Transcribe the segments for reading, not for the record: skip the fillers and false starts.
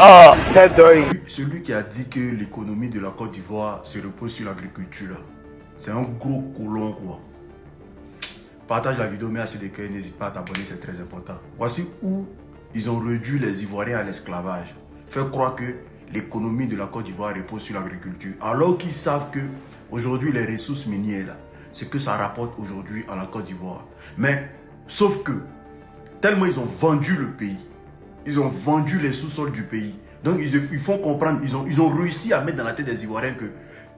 Oh, c'est dingue. Celui qui a dit que l'économie de la Côte d'Ivoire se repose sur l'agriculture, c'est un gros colon quoi. Partage la vidéo, mais assez de cœur, n'hésite pas à t'abonner, c'est très important. Voici où ils ont réduit les Ivoiriens à l'esclavage. Faire croire que l'économie de la Côte d'Ivoire repose sur l'agriculture, alors qu'ils savent que aujourd'hui les ressources minières, c'est que ça rapporte aujourd'hui à la Côte d'Ivoire. Mais, sauf que, tellement ils ont vendu le pays, ils ont vendu les sous-sols du pays. Donc ils font comprendre, ils ont réussi à mettre dans la tête des Ivoiriens que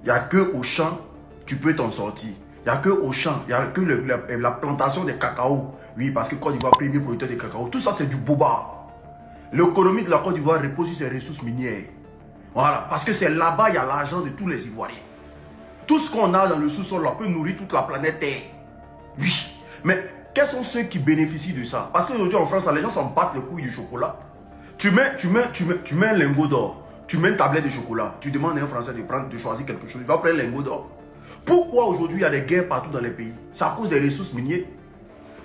il n'y a que au champ, tu peux t'en sortir. Il n'y a que au champ, il n'y a que la plantation de cacao. Oui, parce que Côte d'Ivoire, premier producteur de cacao. Tout ça, c'est du boba. L'économie de la Côte d'Ivoire repose sur ses ressources minières. Voilà, parce que c'est là-bas, il y a l'argent de tous les Ivoiriens. Tout ce qu'on a dans le sous-sol là peut nourrir toute la planète Terre. Oui, mais quels sont ceux qui bénéficient de ça? Parce qu'aujourd'hui en France, les gens s'en battent les couilles du chocolat. Tu mets un lingot d'or, tu mets une tablette de chocolat, tu demandes à un Français de choisir quelque chose, il va prendre un lingot d'or. Pourquoi aujourd'hui il y a des guerres partout dans les pays? C'est à cause des ressources minières.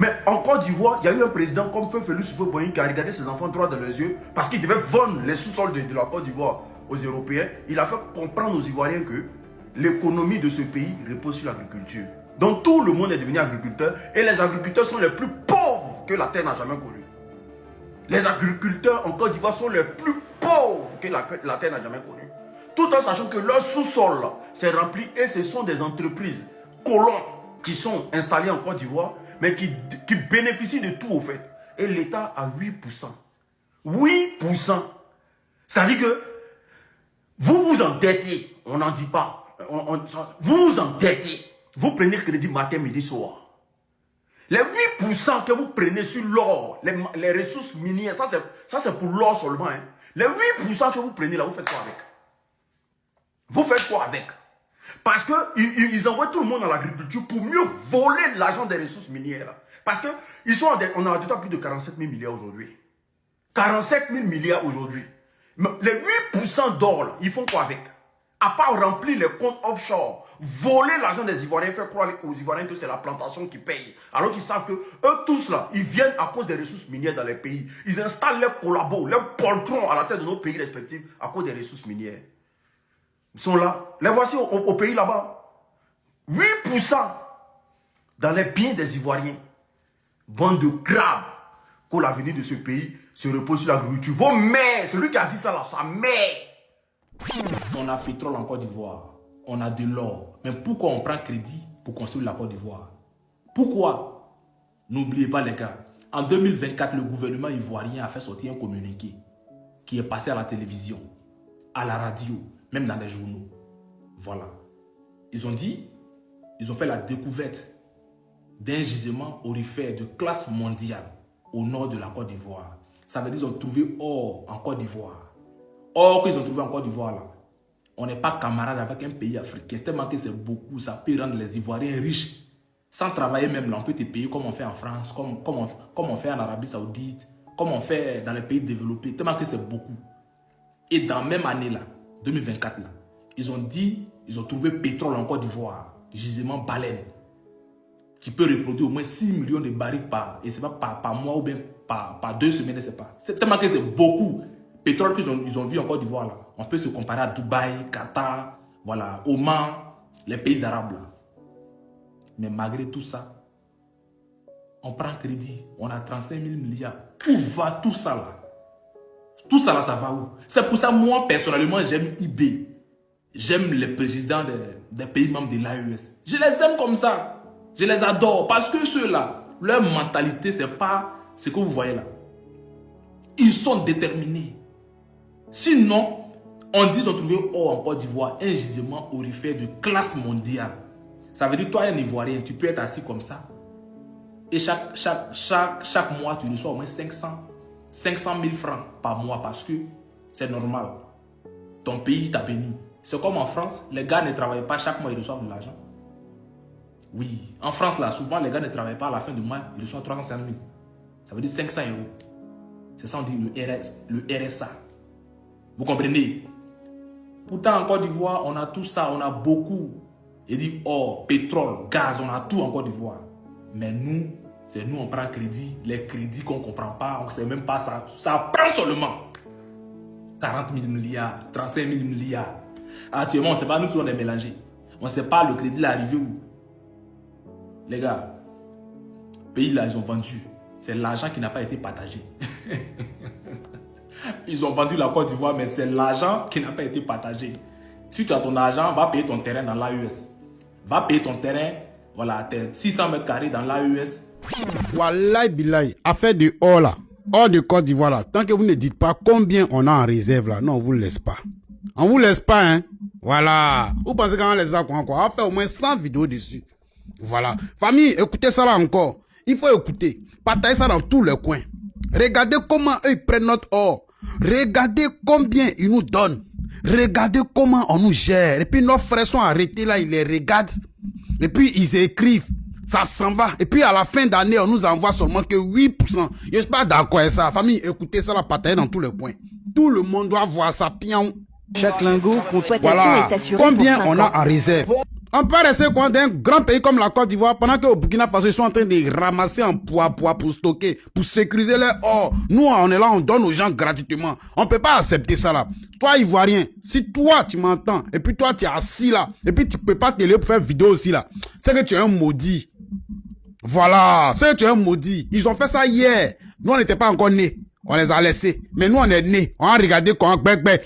Mais en Côte d'Ivoire, il y a eu un président comme Feu Félix Houphouët-Boigny qui a regardé ses enfants droit dans les yeux parce qu'il devait vendre les sous-sols de la Côte d'Ivoire aux Européens. Il a fait comprendre aux Ivoiriens que l'économie de ce pays repose sur l'agriculture. Donc tout le monde est devenu agriculteur et les agriculteurs sont les plus pauvres que la terre n'a jamais connus. Les agriculteurs en Côte d'Ivoire sont les plus pauvres que la terre n'a jamais connus. Tout en sachant que leur sous-sol s'est rempli et ce sont des entreprises colons qui sont installées en Côte d'Ivoire mais qui bénéficient de tout au fait. Et l'État a 8%. 8%. C'est-à-dire que vous vous endettez, on n'en dit pas. Vous vous endettez. Vous prenez crédit matin, midi, soir. Les 8% que vous prenez sur l'or, les ressources minières, ça c'est pour l'or seulement. Hein. Les 8% que vous prenez là, vous faites quoi avec? Vous faites quoi avec? Parce qu'ils envoient tout le monde dans l'agriculture pour mieux voler l'argent des ressources minières. Là. Parce qu'on a déjà plus de 47 000 milliards aujourd'hui. 47 000 milliards aujourd'hui. Les 8% d'or, ils font quoi avec? À part remplir les comptes offshore, voler l'argent des Ivoiriens, faire croire aux Ivoiriens que c'est la plantation qui paye. Alors qu'ils savent que eux tous là, ils viennent à cause des ressources minières dans les pays. Ils installent leurs collabos, leurs poltrons à la tête de nos pays respectifs à cause des ressources minières. Ils sont là. Les voici au pays là-bas. 8% dans les biens des Ivoiriens. Bande de crabes. Que l'avenir de ce pays se repose sur l'agriculture. Vos mères, celui qui a dit ça là, sa mère. On a pétrole en Côte d'Ivoire. On a de l'or. Mais pourquoi on prend crédit pour construire la Côte d'Ivoire? Pourquoi? N'oubliez pas les gars. En 2024, le gouvernement ivoirien a fait sortir un communiqué qui est passé à la télévision, à la radio, même dans les journaux. Voilà. Ils ont dit, ils ont fait la découverte d'un gisement aurifère de classe mondiale au nord de la Côte d'Ivoire. Ça veut dire qu'ils ont trouvé or en Côte d'Ivoire. Or qu'ils ont trouvé en Côte d'Ivoire là. On n'est pas camarade avec un pays africain. Tellement que c'est beaucoup, ça peut rendre les Ivoiriens riches. Sans travailler même là, on peut te payer comme on fait en France, comme on fait en Arabie Saoudite, comme on fait dans les pays développés. Tellement que c'est beaucoup. Et dans la même année là, 2024 là, ils ont dit, ils ont trouvé pétrole en Côte d'Ivoire, gisement baleine, qui peut reproduire au moins 6 millions de barils et c'est pas par mois ou bien par 2 semaines, je sais pas. C'est tellement que c'est beaucoup. Pétrole qu'ils ont vu en Côte d'Ivoire là. On peut se comparer à Dubaï, Qatar, voilà, Oman, les pays arabes là. Mais malgré tout ça, on prend crédit, on a 35 000 milliards. Où va tout ça là? Tout ça là, ça va où? C'est pour ça, moi personnellement, j'aime IB. J'aime les présidents des pays membres de l'AES. Je les aime comme ça. Je les adore. Parce que ceux-là, leur mentalité, c'est pas ce que vous voyez là. Ils sont déterminés. Sinon, on dit qu'ils ont trouvé or en Côte d'Ivoire, un gisement aurifère de classe mondiale. Ça veut dire, toi, un Ivoirien, tu peux être assis comme ça. Et chaque mois, tu reçois au moins 500 000 francs par mois parce que c'est normal. Ton pays t'a béni. C'est comme en France, les gars ne travaillent pas, chaque mois ils reçoivent de l'argent. Oui, en France là, souvent les gars ne travaillent pas, à la fin du mois, ils reçoivent 305 000. Ça veut dire 500 euros. C'est ça on dit le RSA. Vous comprenez? Pourtant en Côte d'Ivoire, on a tout ça, on a beaucoup. Il dit or, pétrole, gaz, on a tout en Côte d'Ivoire. Mais nous, c'est nous on prend crédit, les crédits qu'on ne comprend pas, on ne sait même pas ça. Ça prend seulement. 40 000 milliards, 35 000 milliards. Actuellement, on ne sait pas, nous tous on est mélangés. On ne sait pas le crédit l'arrivée où. Les gars, pays là, ils ont vendu. C'est l'argent qui n'a pas été partagé. Ils ont vendu la Côte d'Ivoire, mais c'est l'argent qui n'a pas été partagé. Si tu as ton argent, va payer ton terrain dans l'AES. Va payer ton terrain, voilà, 600 mètres carrés dans l'AES. Wallahi billahi, affaire de or là, or de Côte d'Ivoire là, tant que vous ne dites pas combien on a en réserve là, non, on vous laisse pas. On vous laisse pas, hein. Voilà. Vous pensez qu'on les a quoi encore? On va faire au moins 100 vidéos dessus. Voilà. Famille, écoutez ça là encore. Il faut écouter. Partagez ça dans tous les coins. Regardez comment eux ils prennent notre or. Regardez combien ils nous donnent. Regardez comment on nous gère. Et puis nos frères sont arrêtés là, ils les regardent. Et puis ils écrivent. Ça s'en va. Et puis à la fin d'année, on nous envoie seulement que 8%. Je suis pas d'accord avec ça. Famille, écoutez ça là, partagez dans tous les coins. Tout le monde doit voir ça. Pion. Chaque lingot Voilà. Combien on a en réserve? On peut rester quoi d'un grand pays comme la Côte d'Ivoire pendant que au Burkina Faso ils sont en train de ramasser en poids pour stocker, pour sécuriser les or. Nous on est là, on donne aux gens gratuitement. On peut pas accepter ça là. Toi Ivoirien, si toi tu m'entends et puis toi tu es assis là et puis tu peux pas te lever pour faire vidéo aussi là, c'est que tu es un maudit. Voilà, c'est que tu es un maudit. Ils ont fait ça hier. Nous on n'était pas encore nés. On les a laissés. Mais nous, on est nés. On a regardé comment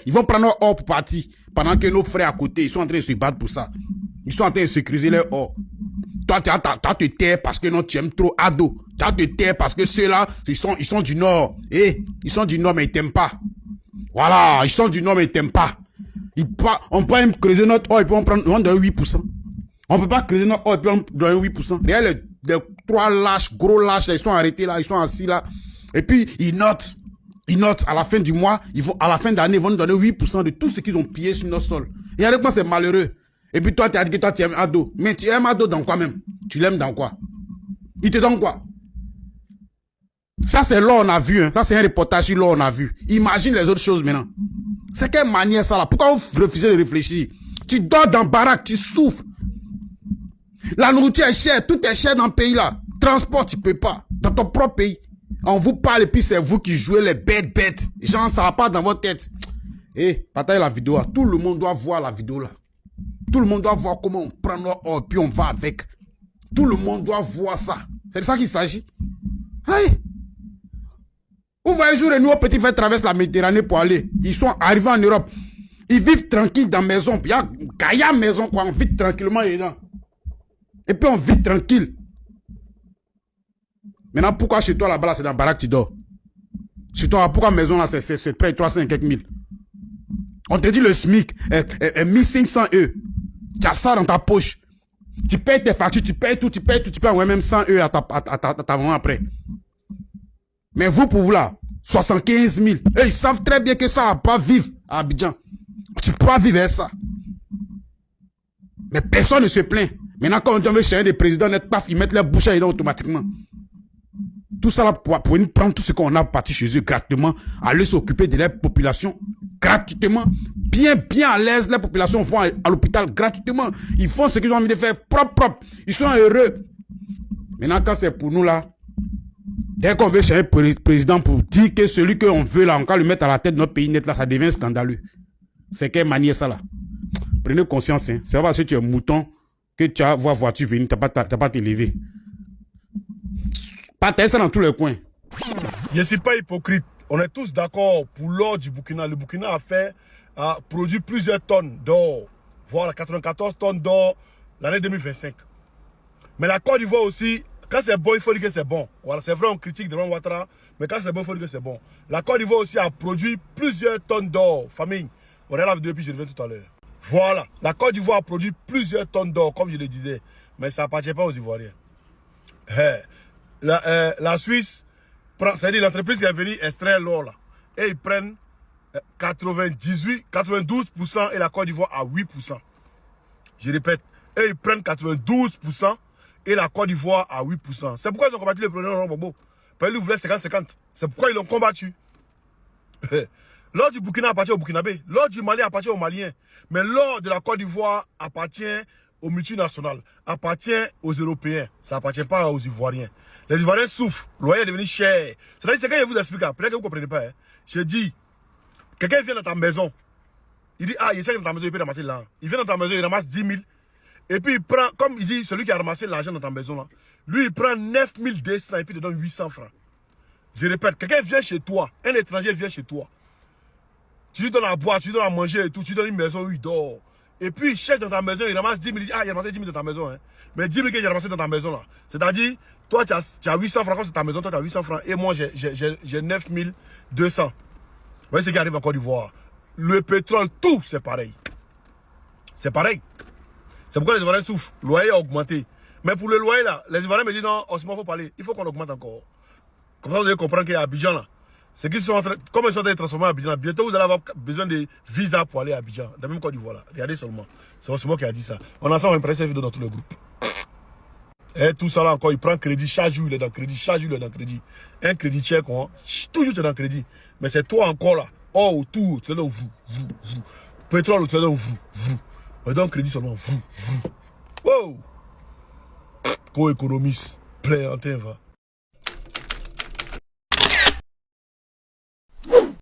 ils vont prendre nos or pour partir. Pendant que nos frères à côté, ils sont en train de se battre pour ça. Ils sont en train de sécuriser les or. Toi, tu as te taire parce que non, tu aimes trop ado. Tu as te taire parce que ceux-là, ils sont du Nord. Ils sont du Nord, mais ils t'aiment pas. Voilà, ils sont du Nord, mais ils t'aiment pas. On peut même creuser notre or et puis on donne 8%. On peut pas creuser notre or et puis on donne 8%. Regarde les trois lâches, gros lâches, là, ils sont arrêtés là, ils sont assis là. Et puis, ils notent à la fin du mois, à la fin d'année, ils vont nous donner 8% de tout ce qu'ils ont pillé sur notre sol. Et avec moi, c'est malheureux. Et puis toi, tu as dit que toi, tu aimes ado. Mais tu aimes ado dans quoi même? Tu l'aimes dans quoi? Il te donne quoi? Ça, c'est là on a vu. Hein. Ça, c'est un reportage sur là on a vu. Imagine les autres choses maintenant. C'est quelle manière ça là? Pourquoi vous refusez de réfléchir? Tu dors dans baraque, tu souffres. La nourriture est chère, tout est cher dans le pays là. Transport, tu peux pas. Dans ton propre pays. On vous parle et puis c'est vous qui jouez les bêtes. Genre, ça va pas dans votre tête. Partagez la vidéo. Tout le monde doit voir la vidéo là. Tout le monde doit voir comment on prend notre or puis on va avec. Tout le monde doit voir ça. C'est de ça qu'il s'agit. Hey. Vous voyez, jour et nous, petits frères traversent la Méditerranée pour aller. Ils sont arrivés en Europe. Ils vivent tranquilles dans la maison. Il y a Gaïa maison quoi. On vit tranquillement dedans. Et puis on vit tranquille. Maintenant, pourquoi chez toi là-bas, c'est dans la baraque tu dors? Chez toi, pourquoi maison là, c'est près de 300 et quelques mille? On te dit le SMIC est 1500 €. Tu as ça dans ta poche. Tu payes tes factures, tu payes tout, tu payes même 100 € à ta maman après. Mais vous, pour vous là, 75 000. Ils savent très bien que ça va pas vivre à Abidjan. Tu peux pas vivre avec ça. Mais personne ne se plaint. Maintenant, quand on veut changer des présidents, ils mettent leur bouche à dedans automatiquement. Tout ça là pour prendre tout ce qu'on a parti chez eux gratuitement, aller s'occuper de leur population gratuitement, bien à l'aise, les populations vont à l'hôpital gratuitement, ils font ce qu'ils ont envie de faire propre, ils sont heureux. Maintenant quand c'est pour nous là, dès qu'on veut changer président pour dire que celui qu'on veut là, on va le mettre à la tête de notre pays net là, ça devient scandaleux. C'est quelle manière ça là? Prenez conscience, hein. C'est pas parce que tu es mouton que tu vas voir voiture venir, t'as pas t'élever. Partagez ça dans tous les coins. Je ne suis pas hypocrite. On est tous d'accord pour l'or du Burkina. Le Burkina a produit plusieurs tonnes d'or. Voilà, 94 tonnes d'or l'année 2025. Mais la Côte d'Ivoire aussi, quand c'est bon, il faut dire que c'est bon. Voilà, c'est vrai, on critique devant Ouattara, mais quand c'est bon, il faut dire que c'est bon. La Côte d'Ivoire aussi a produit plusieurs tonnes d'or. Famille, on est là depuis, je reviens tout à l'heure. Voilà, la Côte d'Ivoire a produit plusieurs tonnes d'or, comme je le disais. Mais ça n'appartient pas aux Ivoiriens. La Suisse, c'est-à-dire l'entreprise qui est venue extraire l'or là, et ils prennent 92% et la Côte d'Ivoire à 8%. Je répète, et ils prennent 92% et la Côte d'Ivoire à 8%. C'est pourquoi ils ont combattu le président Laurent Gbagbo. Parce qu'ils voulaient 50-50. C'est pourquoi ils l'ont combattu. L'or du Burkina appartient au Burkinabé. L'or du Mali appartient aux Maliens. Mais l'or de la Côte d'Ivoire appartient aux multinationales, appartient aux Européens. Ça n'appartient pas aux Ivoiriens. Les Ivoiriens souffrent. Le loyer est devenu cher. C'est quand je vous explique, peut-être que vous ne comprenez pas. Hein. Je dis, Quelqu'un vient dans ta maison. Il dit, ah, il sait que dans ta maison, il peut ramasser l'argent. Il vient dans ta maison, il ramasse 10 000. Et puis il prend, comme il dit, celui qui a ramassé l'argent dans ta maison, là, lui, il prend 9 200 et puis il te donne 800 francs. Je répète, quelqu'un vient chez toi, un étranger vient chez toi. Tu lui donnes à boire, tu lui donnes à manger et tout, tu lui donnes une maison où il dort. Et puis il cherche dans ta maison, il ramasse 10 000, il dit, ah, il a ramassé 10 000 dans ta maison. Hein. Mais 10 000 qu'il a ramassé dans ta maison, là. C'est-à-dire, toi, tu as 800 francs, quand c'est ta maison, toi, tu as 800 francs. Et moi, j'ai 9 200. Vous voyez ce qui arrive en Côte d'Ivoire. Le pétrole, tout, c'est pareil. C'est pareil. C'est pourquoi les Ivoiriens souffrent. Le loyer a augmenté. Mais pour le loyer, là, les Ivoiriens me disent non, il faut parler. Il faut qu'on augmente encore. Comme ça, vous devez comprendre qu'à Abidjan, là, c'est qu'ils sont en train, comme ils sont en train de transformer à Abidjan, bientôt vous allez avoir besoin de visa pour aller à Abidjan. Dans même Côte d'Ivoire, là. Regardez seulement. C'est moi qui a dit ça. On a ça, on impresse cette vidéo dans tout le groupe. Et tout ça là encore, il prend crédit. Chaque jour, il est dans crédit. Chaque jour, il est dans crédit. Un crédit tchèque, hein, toujours tu es dans crédit. Mais c'est toi encore là. Oh, autour, tu es dans vous. Pétrole, tu es dans vous. On donne crédit seulement vous. Wow! Co-économiste, plein en terre, va.